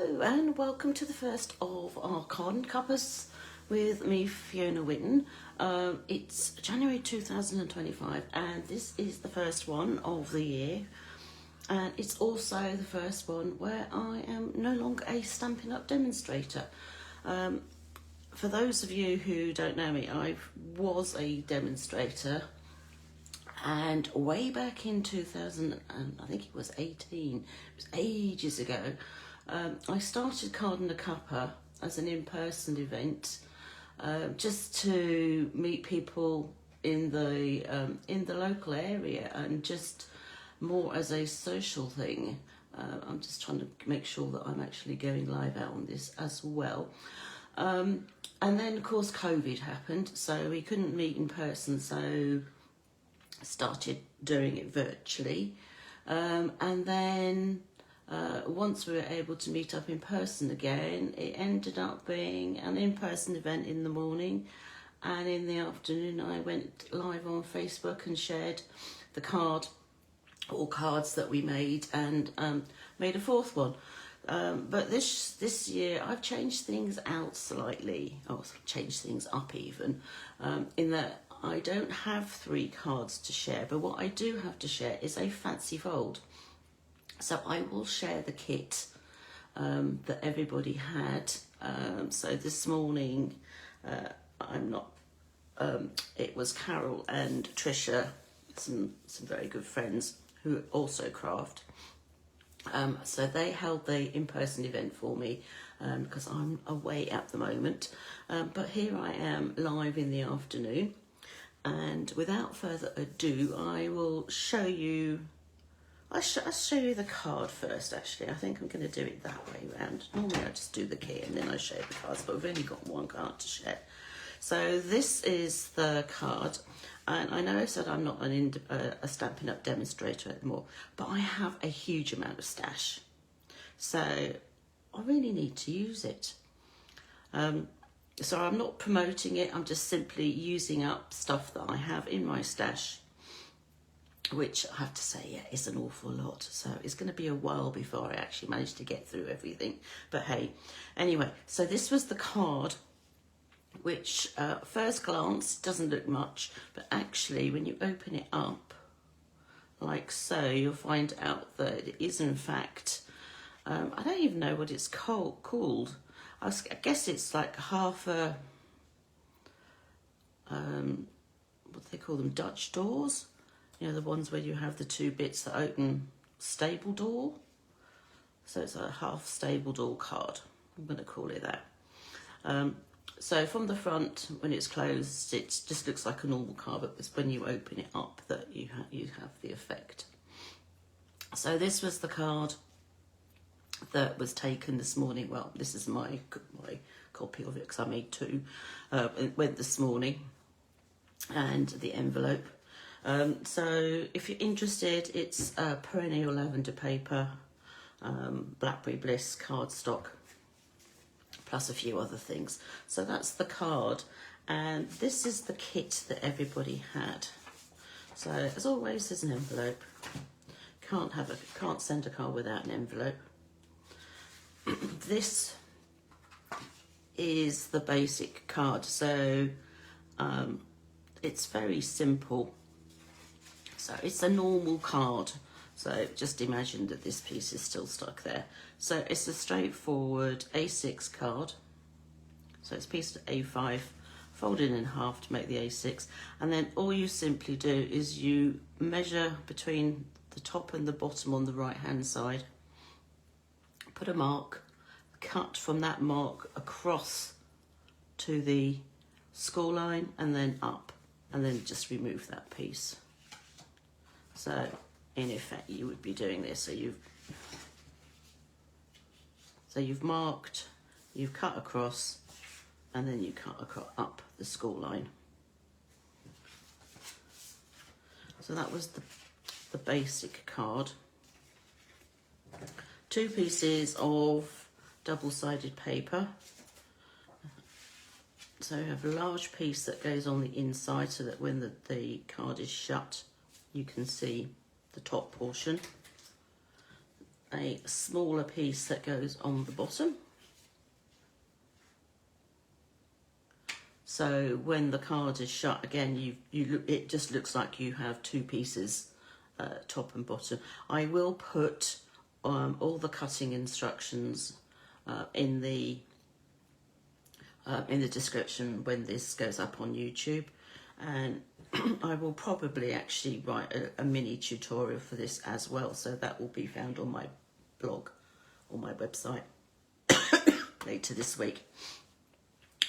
Hello and welcome to the first of our Card and Cuppas with me, Fiona Whitten. It's January 2025 and this is the first one of the year, and it's also the first one where I am no longer a Stampin' Up! Demonstrator. For those of you who don't know me, I was a demonstrator, and way back in 2000, I think it was 18, it was ages ago, I started Card A Cuppa as an in-person event, just to meet people in the local area, and just more as a social thing. I'm just trying to make sure that I'm actually going live out on this as well. And then of course COVID happened, so we couldn't meet in person, so I started doing it virtually. And then once we were able to meet up in person again, it ended up being an in-person event in the morning, and in the afternoon I went live on Facebook and shared the cards that we made, and made a fourth one. But this year I've changed things out slightly, or changed things up even, in that I don't have 3 cards to share, but what I do have to share is a fancy fold. So I will share the kit that everybody had. So this morning, it was Carol and Trisha, some very good friends who also craft. So they held the in-person event for me because I'm away at the moment. But here I am live in the afternoon. And without further ado, I will show you, I'll show you the card first actually. I think I'm going to do it that way around. Normally I just do the kit and then I share the cards, but we've only got one card to share. So this is the card, and I know I said I'm not a Stampin' Up! Demonstrator anymore, but I have a huge amount of stash. So I really need to use it. So I'm not promoting it, I'm just simply using up stuff that I have in my stash, which I have to say, yeah, is an awful lot. So it's going to be a while before I actually manage to get through everything. But hey, anyway, so this was the card, which first glance doesn't look much, but actually when you open it up, like so, you'll find out that it is in fact, I don't even know what it's called. I guess it's like half a, what do they call them, Dutch doors? You know, the ones where you have the 2 bits that open, stable door. So it's a half stable door card. I'm going to call it that. So from the front, when it's closed, it just looks like a normal card, but it's when you open it up that you have the effect. So this was the card that was taken this morning. Well, this is my copy of it because I made 2. It went this morning, and the envelope. So if you're interested, it's perennial lavender paper, blackberry bliss cardstock, plus a few other things. So that's the card, and this is the kit that everybody had. So as always, there's an envelope. Can't send a card without an envelope. This is the basic card, so it's very simple. So it's a normal card, so just imagine that this piece is still stuck there. So it's a straightforward A6 card, so it's piece A5 folded in half to make the A6, and then all you simply do is you measure between the top and the bottom on the right hand side, put a mark, cut from that mark across to the score line and then up, and then just remove that piece. So in effect you would be doing this. So you've marked, you've cut across, and then you cut up the score line. So that was the basic card. 2 pieces of double-sided paper. So you have a large piece that goes on the inside so that when the card is shut, you can see the top portion. a smaller piece that goes on the bottom. So when the card is shut, again, it just looks like you have two pieces, top and bottom. I will put all the cutting instructions in the description when this goes up on YouTube, and I will probably actually write a mini tutorial for this as well, so that will be found on my blog or my website later this week.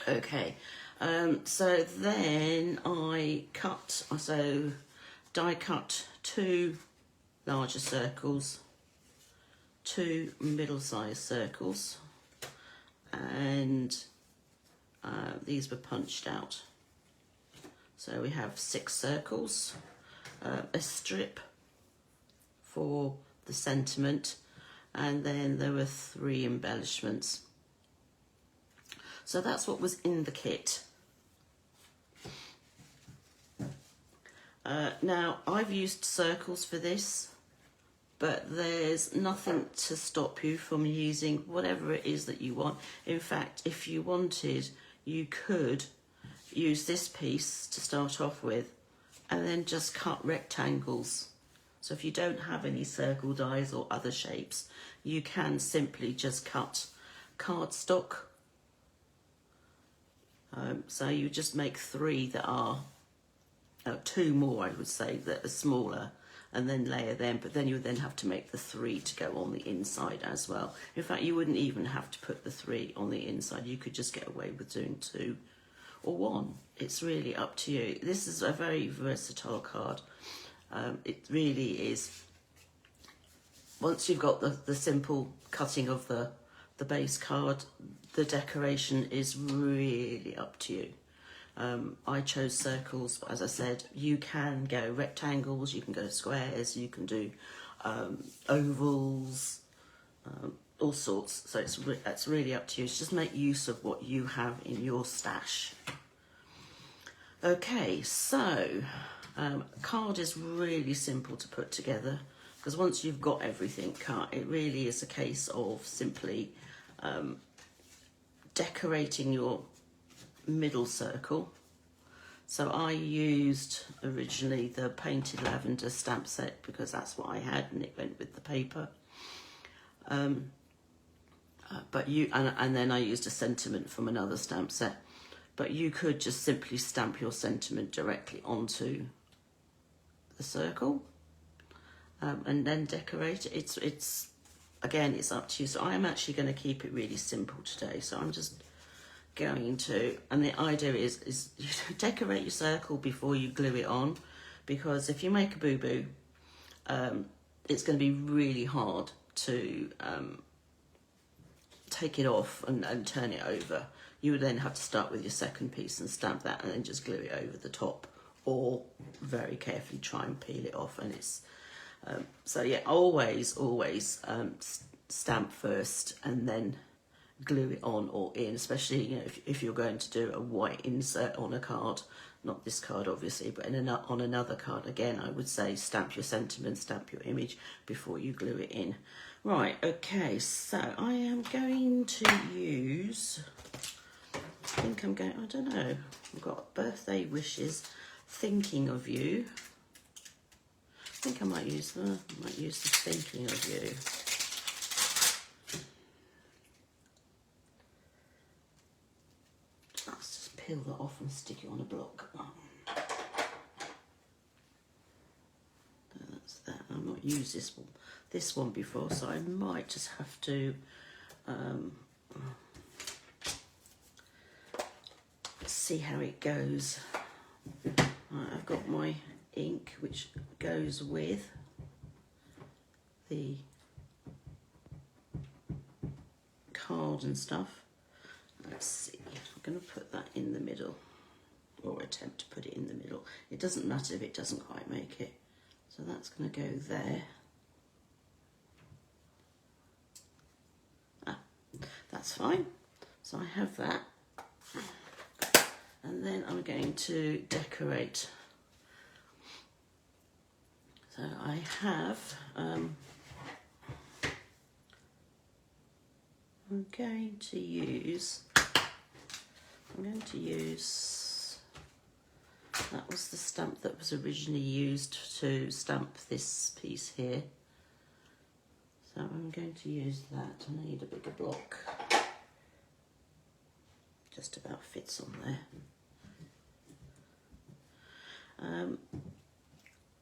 Okay, so then I die cut 2 larger circles, 2 middle-sized circles, and these were punched out. So we have 6 circles, a strip for the sentiment, and then there were 3 embellishments. So that's what was in the kit. Now, I've used circles for this, but there's nothing to stop you from using whatever it is that you want. In fact, if you wanted, you could use this piece to start off with and then just cut rectangles. So if you don't have any circle dies or other shapes, you can simply just cut cardstock. So you just make 3 that are, 2 more I would say, that are smaller, and then layer them, but then you would then have to make the 3 to go on the inside as well. In fact, you wouldn't even have to put the 3 on the inside. You could just get away with doing 2 or 1. It's really up to you. This is a very versatile card. It really is. Once you've got the simple cutting of the base card, the decoration is really up to you. I chose circles, but as I said, you can go rectangles, you can go squares, you can do ovals, all sorts. So it's really up to you. Just make use of what you have in your stash. Okay, so card is really simple to put together, because once you've got everything cut, it really is a case of simply decorating your middle circle. So I used originally the painted lavender stamp set because that's what I had and it went with the paper. But and then I used a sentiment from another stamp set. But you could just simply stamp your sentiment directly onto the circle and then decorate it. It's again, it's up to you. So I am actually going to keep it really simple today. So I'm just going to, and the idea is you decorate your circle before you glue it on, because if you make a boo-boo, it's going to be really hard to take it off and turn it over. You would then have to start with your second piece and stamp that and then just glue it over the top, or very carefully try and peel it off. And it's so yeah, always stamp first and then glue it on or in, especially if you're going to do a white insert on a card, not this card obviously, but on another card. Again, I would say stamp your sentiment, stamp your image before you glue it in. Right, okay, so I am going to use, I don't know, I've got birthday wishes, thinking of you. I think I might use the thinking of you. Let's just peel that off and stick it on a block. That's that. I've not used this one before, so I might just have to see how it goes. Right, I've got my ink which goes with the card and stuff. Let's see, I'm going to put that in the middle, or attempt to put it in the middle. It doesn't matter if it doesn't quite make it. So that's going to go there. That's fine. So I have that. And then I'm going to decorate. So I have I'm going to use, that was the stamp that was originally used to stamp this piece here. So I'm going to use that. I need a bigger block. Just about fits on there.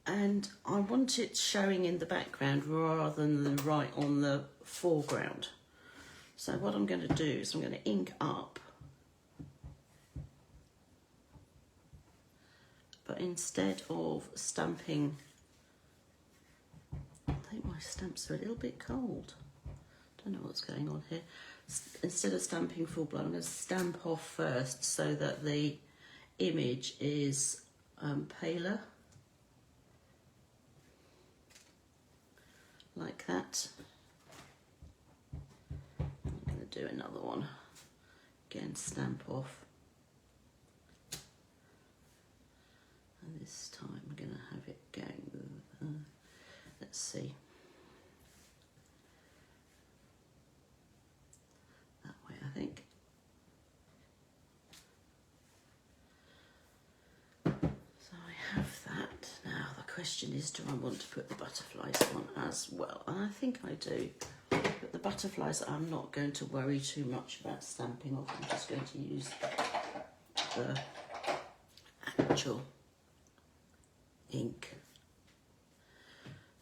And I want it showing in the background rather than right on the foreground. So what I'm going to do is I'm going to ink up, but instead of stamping, I think my stamps are a little bit cold. Don't know what's going on here. Instead of stamping full blown, I'm going to stamp off first so that the image is paler, like that. I'm going to do another one. Again, stamp off. And this time I'm going to have it going, let's see. That way, I think. So I have that. Now the question is, do I want to put the butterflies on as well? And I think I do. But the butterflies I'm not going to worry too much about stamping off. I'm just going to use the actual ink.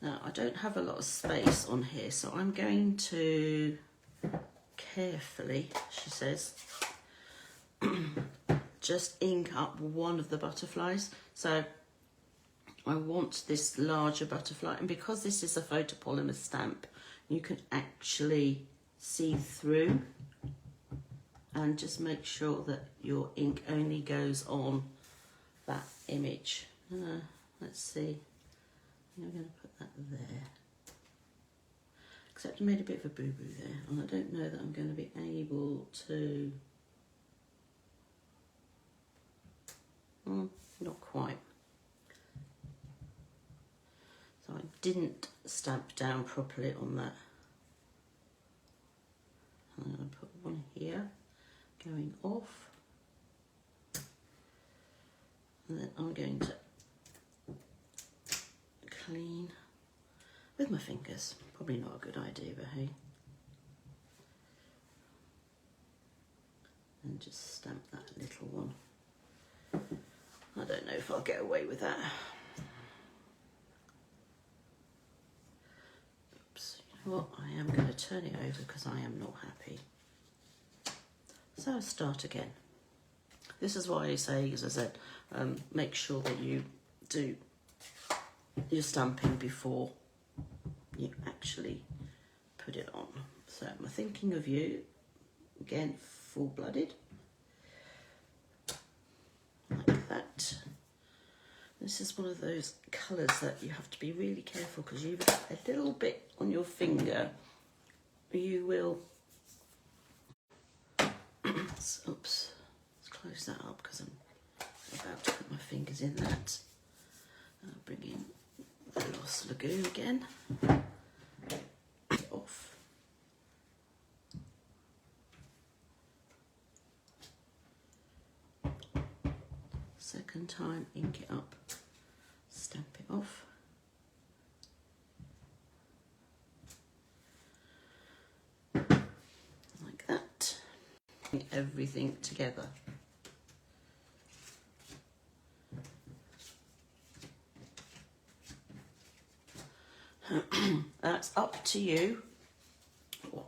Now I don't have a lot of space on here, so I'm going to carefully, she says, just ink up one of the butterflies. So I want this larger butterfly, and because this is a photopolymer stamp, you can actually see through, and just make sure that your ink only goes on that image. Let's see, I'm going to put that there, except I made a bit of a boo-boo there, and I don't know that I'm going to be able to, not quite. So I didn't stamp down properly on that. I'm going to put one here, going off, and then I'm going to clean with my fingers. Probably not a good idea, but hey. And just stamp that little one. I don't know if I'll get away with that. Oops, you know what? I am going to turn it over because I am not happy. So I'll start again. This is why I say, as I said, make sure that you do your stamping before you actually put it on. So I'm thinking of you, again, full-blooded, like that. This is one of those colours that you have to be really careful, because you've got a little bit on your finger, you will, oops, let's close that up because I'm about to put my fingers in that. I'll bring in the Lost Lagoon again. Off. Second time, ink it up, stamp it off. Like that. Everything together. That's up to you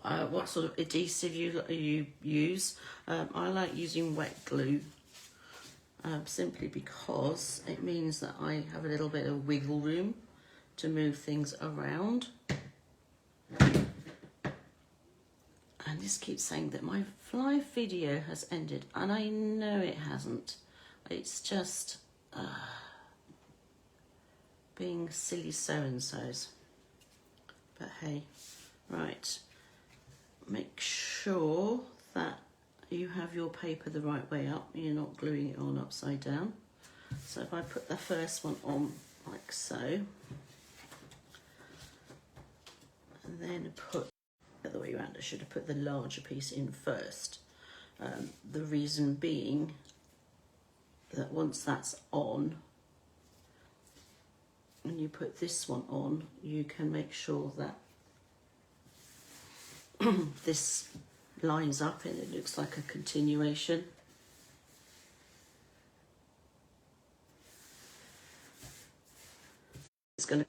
what sort of adhesive you use. I like using wet glue, simply because it means that I have a little bit of wiggle room to move things around. And this keeps saying that my live video has ended, and I know it hasn't. It's just being silly so-and-sos. But hey, right, make sure that you have your paper the right way up, you're not gluing it on upside down. So if I put the first one on like so, and then put the other way around. I should have put the larger piece in first. The reason being that once that's on, when you put this one on, you can make sure that this lines up and it looks like a continuation. It's going to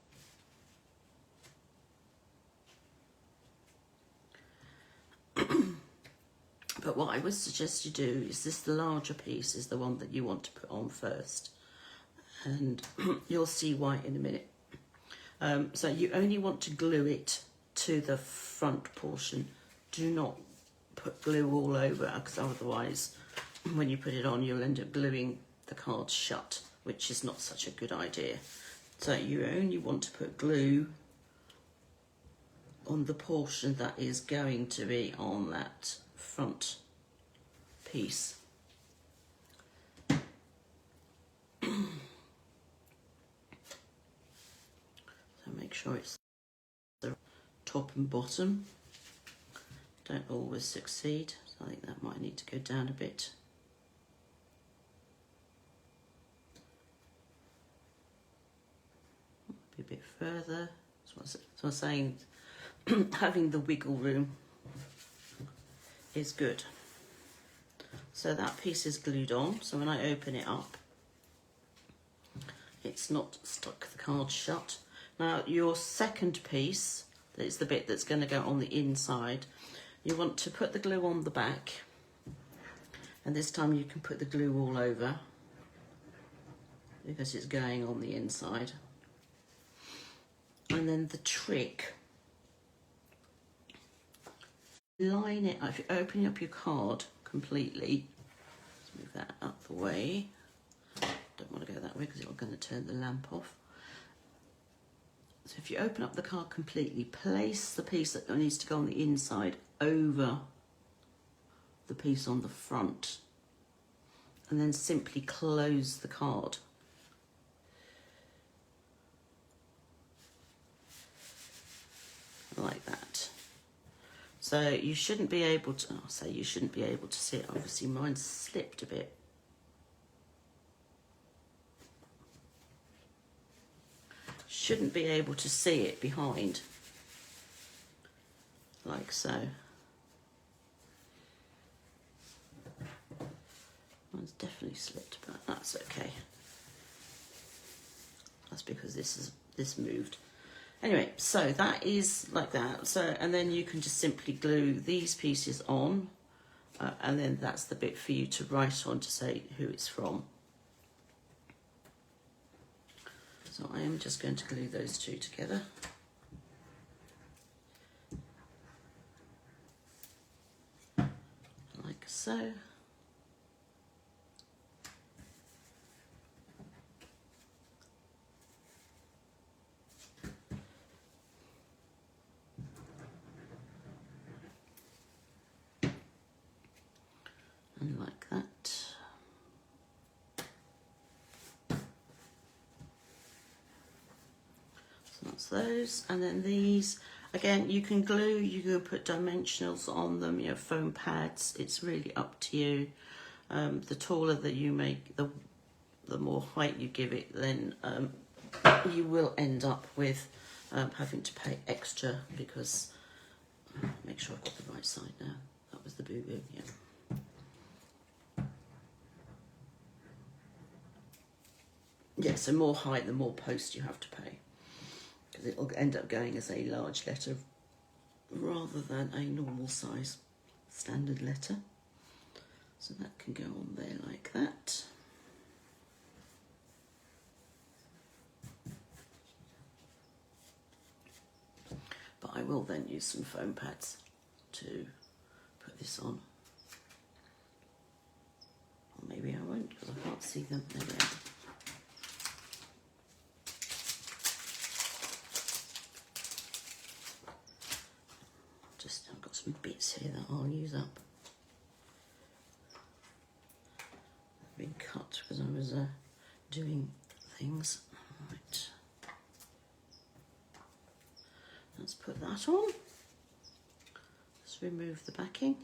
but what I would suggest you do is the larger piece is the one that you want to put on first, and you'll see why in a minute. So you only want to glue it to the front portion. Do not put glue all over, because otherwise when you put it on you'll end up gluing the card shut, which is not such a good idea. So you only want to put glue on the portion that is going to be on that front piece. So make sure it's the top and bottom. Don't always succeed, so I think that might need to go down a bit. Be a bit further. So I'm saying having the wiggle room is good. So that piece is glued on, so when I open it up, it's not stuck the card shut. Now your second piece, that is the bit that's going to go on the inside, you want to put the glue on the back, and this time you can put the glue all over because it's going on the inside. And then the trick, line it up. If you're opening up your card completely, let's move that out the way. Don't want to go that way because it's going to turn the lamp off. So if you open up the card completely, place the piece that needs to go on the inside over the piece on the front, and then simply close the card. Like that. So you shouldn't be able to, I'll say you shouldn't be able to see it. Obviously mine slipped a bit. Shouldn't be able to see it behind. Like so. Mine's definitely slipped, but that's okay. That's because this moved. Anyway, so that is like that. So, and then you can just simply glue these pieces on, and then that's the bit for you to write on to say who it's from. So I am just going to glue those two together. Like so. And like that. So that's those. And then these, again, you can glue, you can put dimensionals on them, you know, foam pads. It's really up to you. The taller that you make, the more height you give it, then you will end up with having to pay extra because, make sure I've got the right side now. That was the boo-boo, yeah. Yeah, so more height, the more post you have to pay, because it'll end up going as a large letter rather than a normal size standard letter. So that can go on there like that. But I will then use some foam pads to put this on. Or maybe I won't because I can't see them. There we are. I've got some bits here that I'll use up. They've been cut because I was doing things. Right. Let's put that on. Just remove the backing.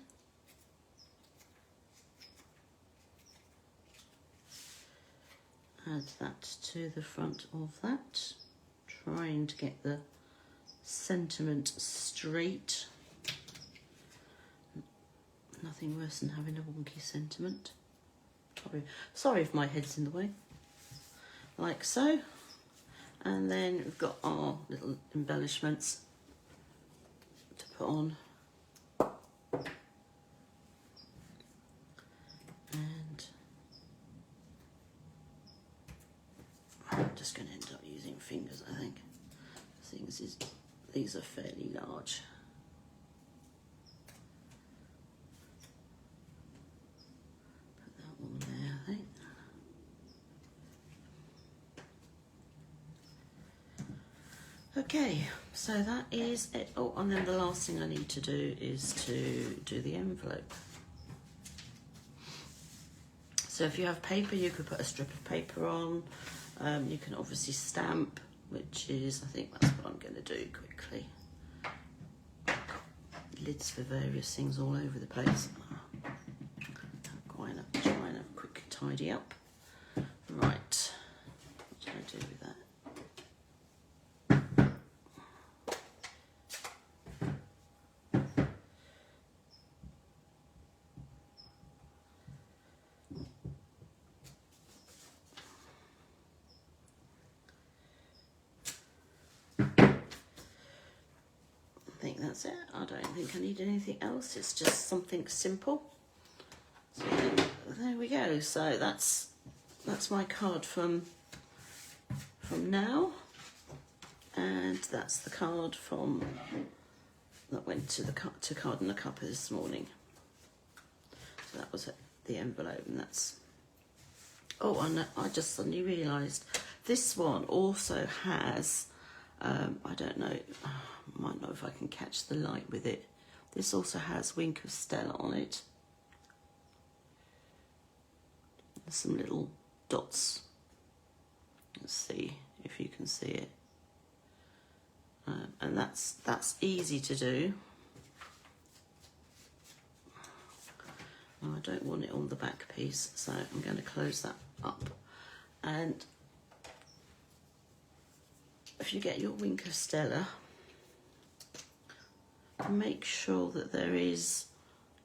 Add that to the front of that, trying to get the sentiment straight. Nothing worse than having a wonky sentiment. Sorry if my head's in the way. Like so. And then we've got our little embellishments to put on. And I'm just going to end up using fingers, I think. These are fairly large. Put that one there, I think. Okay, so that is it. Oh, and then the last thing I need to do is to do the envelope. So if you have paper, you could put a strip of paper on. You can obviously stamp, which is, I think that's what I'm going to do quickly. Lids for various things all over the place. Trying to have a quick tidy up. Right, what do I do with that? I think that's it. I don't think I need anything else. It's just something simple. So there we go. So that's my card from now, and that's the card that went to Card A Cuppa this morning. So that was the envelope, and that's. Oh, and I just suddenly realised this one also has. I don't know. Might know if I can catch the light with it. This also has Wink of Stella on it. There's some little dots. Let's see if you can see it. And that's easy to do. I don't want it on the back piece, so I'm going to close that up. And if you get your Wink of Stella, make sure that there is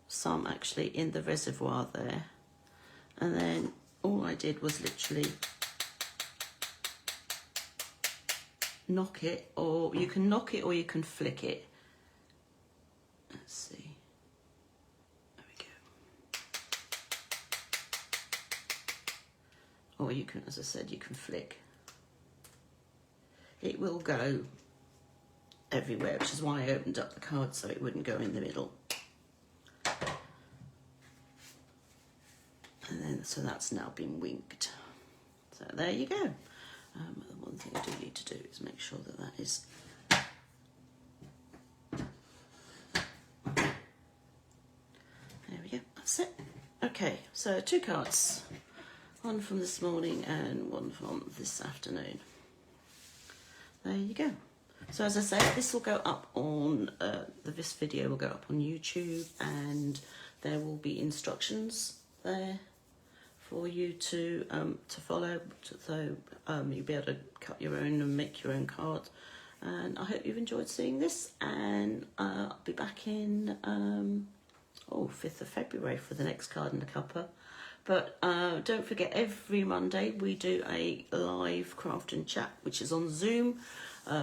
some actually in the reservoir there. And then all I did was literally knock it, or you can knock it or you can flick it. Let's see. There we go. Or you can, as I said, you can flick. It will go everywhere, which is why I opened up the card so it wouldn't go in the middle. And then, so that's now been winked. So there you go. The one thing I do need to do is make sure that that is. There we go, that's it. Okay, so 2 cards. One from this morning and one from this afternoon. There you go. So as I say, this will go up on, this video will go up on YouTube, and there will be instructions there for you to follow, so you'll be able to cut your own and make your own card. And I hope you've enjoyed seeing this, and I'll be back in 5th of February for the next Card A Cuppa. But don't forget, every Monday we do a live craft and chat, which is on Zoom.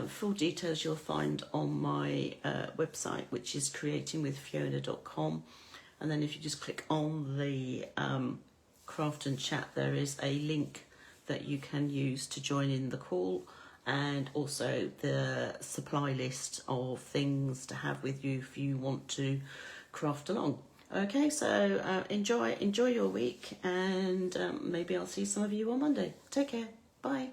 Full details you'll find on my website, which is creatingwithfiona.com. And then if you just click on the craft and chat, there is a link that you can use to join in the call, and also the supply list of things to have with you if you want to craft along. Okay, so enjoy your week, and maybe I'll see some of you on Monday. Take care. Bye.